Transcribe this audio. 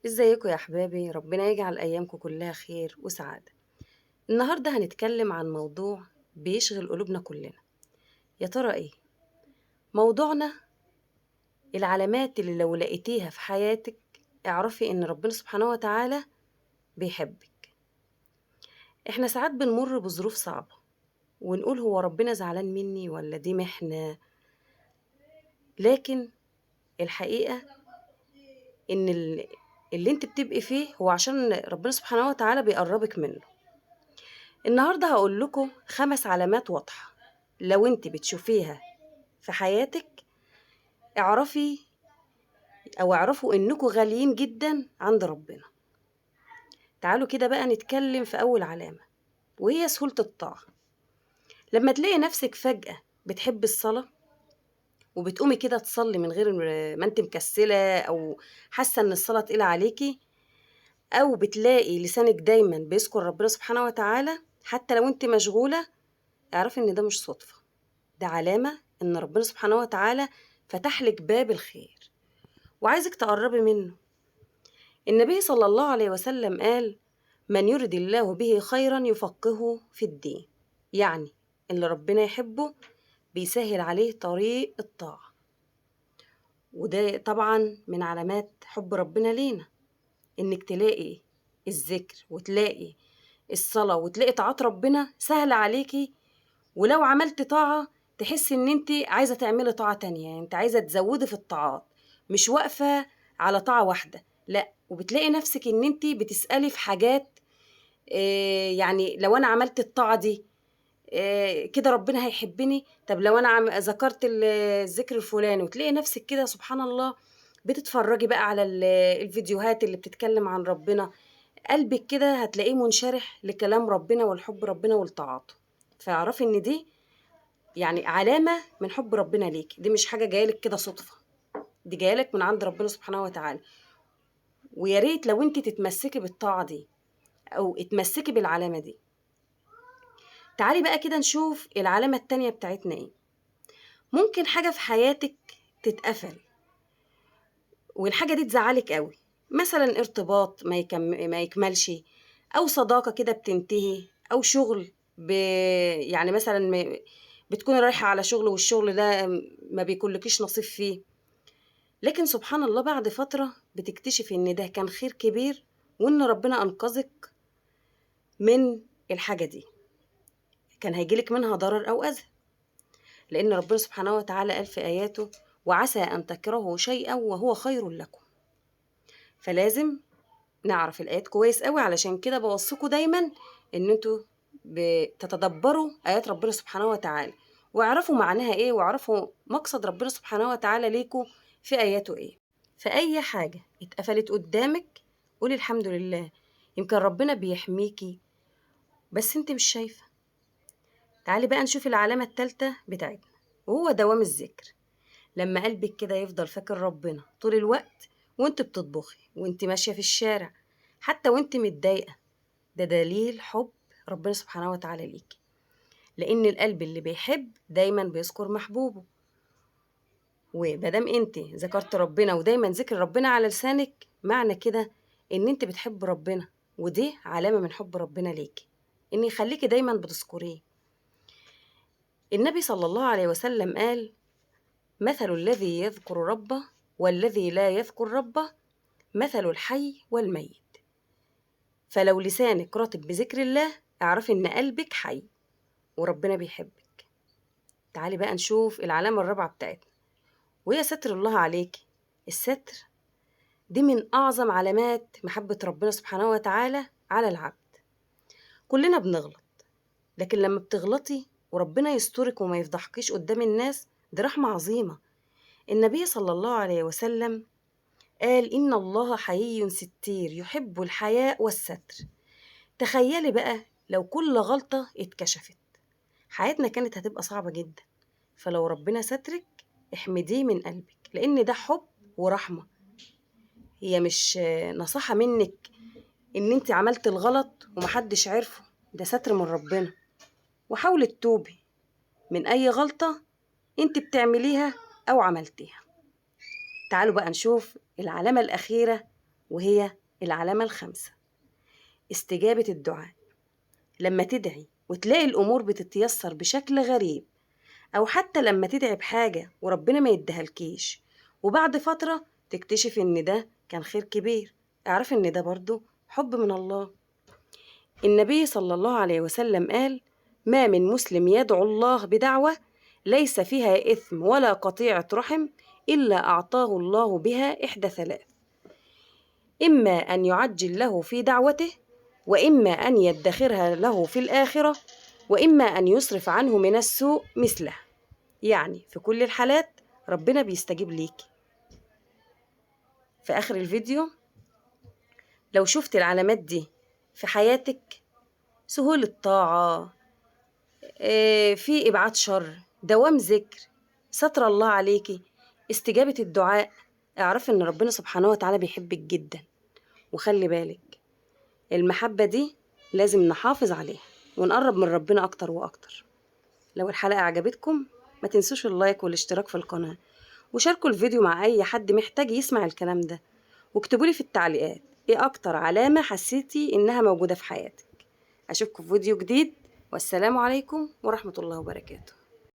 ازيكم يا احبابي؟ ربنا يجعل ايامكم كلها خير وسعاده. النهارده هنتكلم عن موضوع بيشغل قلوبنا كلنا. يا ترى ايه موضوعنا؟ العلامات اللي لو لقيتيها في حياتك اعرفي ان ربنا سبحانه وتعالى بيحبك. احنا ساعات بنمر بظروف صعبه ونقول هو ربنا زعلان مني ولا دي محنه، لكن الحقيقه ان اللي انت بتبقي فيه هو عشان ربنا سبحانه وتعالى بيقربك منه. النهارده هقول لكم 5 علامات واضحة، لو انت بتشوفيها في حياتك اعرفي او اعرفوا انكم غاليين جدا عند ربنا. تعالوا كده بقى نتكلم في اول علامة، وهي سهولة الطاعة. لما تلاقي نفسك فجأة بتحب الصلاة وبتقومي كده تصلي من غير ما انت مكسلة او حاسة ان الصلاة تقيلة عليكي، او بتلاقي لسانك دايما بيذكر ربنا سبحانه وتعالى حتى لو انت مشغولة، اعرفي ان ده مش صدفة، ده علامة إن ربنا سبحانه وتعالى فتح لك باب الخير وعايزك تقربي منه. النبي صلى الله عليه وسلم قال: من يرد الله به خيرا يفقهه في الدين. يعني اللي ربنا يحبه بيسهل عليه طريق الطاعة، وده طبعا من علامات حب ربنا لينا، إنك تلاقي الذكر وتلاقي الصلاة وتلاقي طاعات ربنا سهلة عليكي. ولو عملت طاعة تحسي ان انت عايزة تعملي طاعة تانية، يعني انت عايزة تزودي في الطاعات، مش واقفة على طاعة واحدة، لا. وبتلاقي نفسك ان انت بتسألي في حاجات، يعني لو انا عملت الطاعة دي كده ربنا هيحبني. طب لو انا ذكرت الذكر الفلاني، وتلاقي نفسك كده سبحان الله بتتفرجي بقى على الفيديوهات اللي بتتكلم عن ربنا، قلبك كده هتلاقيه منشرح لكلام ربنا والحب ربنا والطاعات. فاعرفي ان دي يعني علامة من حب ربنا ليك، دي مش حاجة جايلك كده صدفة، دي جايلك من عند ربنا سبحانه وتعالى. ويا ريت لو انت تتمسكي بالطاعة دي او اتمسكي بالعلامة دي. تعالي بقى كده نشوف العلامة التانية بتاعتنا ايه. ممكن حاجة في حياتك تتقفل والحاجة دي تزعلك قوي، مثلا ارتباط ما يكملش، او صداقة كده بتنتهي، او شغل يعني مثلا بتكوني رايحة على شغل والشغل ده ما بيكونلكيش نصيب فيه، لكن سبحان الله بعد فترة بتكتشفي ان ده كان خير كبير، وان ربنا انقذك من الحاجة دي، كان هيجيلك منها ضرر او اذى. لان ربنا سبحانه وتعالى قال في اياته: وعسى ان تكرهوا شيئا وهو خير لكم. فلازم نعرف الايات كويس قوي، علشان كده بوصيكوا دايما ان انتوا بتتدبروا ايات ربنا سبحانه وتعالى، واعرفوا معناها ايه، واعرفوا مقصد ربنا سبحانه وتعالى ليكوا في اياته ايه. فاي حاجه اتقفلت قدامك قولي الحمد لله، يمكن ربنا بيحميكي بس انت مش شايفه. تعالي بقى نشوف العلامه الثالثه بتاعتنا، وهو دوام الذكر. لما قلبك كده يفضل فاكر ربنا طول الوقت، وانت بتطبخي وانت ماشيه في الشارع، حتى وانت متضايقه، ده دليل حب ربنا سبحانه وتعالى ليكي. لان القلب اللي بيحب دايما بيذكر محبوبه، ومادام انت ذكرت ربنا ودايما ذكر ربنا على لسانك، معنى كده ان انت بتحب ربنا، ودي علامة من حب ربنا ليكي، ان يخليكي دايما بتذكريه. النبي صلى الله عليه وسلم قال: مثل الذي يذكر ربه والذي لا يذكر ربه مثل الحي والميت. فلو لسانك رطب بذكر الله اعرفي ان قلبك حي وربنا بيحبك. تعالي بقى نشوف العلامة الرابعة بتاعتنا، وهي ستر الله عليك. الستر دي من أعظم علامات محبة ربنا سبحانه وتعالى على العبد. كلنا بنغلط، لكن لما بتغلطي وربنا يسترك وما يفضحكيش قدام الناس، دي رحمة عظيمة. النبي صلى الله عليه وسلم قال: إن الله حيي ستير يحب الحياء والستر. تخيلي بقى لو كل غلطة اتكشفت، حياتنا كانت هتبقى صعبة جدا. فلو ربنا سترك احمديه من قلبك، لأن ده حب ورحمة. هي مش نصيحة منك ان انت عملت الغلط ومحدش عرفه، ده ستر من ربنا. وحاولي تتوبي من اي غلطة انت بتعمليها او عملتيها. تعالوا بقى نشوف العلامة الاخيرة، وهي العلامة الخامسة: استجابة الدعاء. لما تدعي وتلاقي الأمور بتتيسر بشكل غريب، أو حتى لما تدعي بحاجة وربنا ما يديهالكيش وبعد فترة تكتشف إن ده كان خير كبير، اعرف إن ده برضو حب من الله. النبي صلى الله عليه وسلم قال: ما من مسلم يدعو الله بدعوة ليس فيها إثم ولا قطيعة رحم إلا أعطاه الله بها إحدى ثلاث: إما أن يعجل له في دعوته، وإما أن يدخرها له في الآخرة، وإما أن يصرف عنه من السوء مثله. يعني في كل الحالات ربنا بيستجيب ليك. في آخر الفيديو لو شفت العلامات دي في حياتك، سهولة طاعة، في إبعاد شر، دوام ذكر، ستر الله عليكي، استجابة الدعاء، اعرف إن ربنا سبحانه وتعالى بيحبك جدا. وخلي بالك، المحبة دي لازم نحافظ عليها ونقرب من ربنا أكتر وأكتر. لو الحلقة عجبتكم ما تنسوش اللايك والاشتراك في القناة، وشاركوا الفيديو مع أي حد محتاج يسمع الكلام ده، واكتبولي في التعليقات إيه أكتر علامة حسيتي إنها موجودة في حياتك. أشوفكم في فيديو جديد، والسلام عليكم ورحمة الله وبركاته.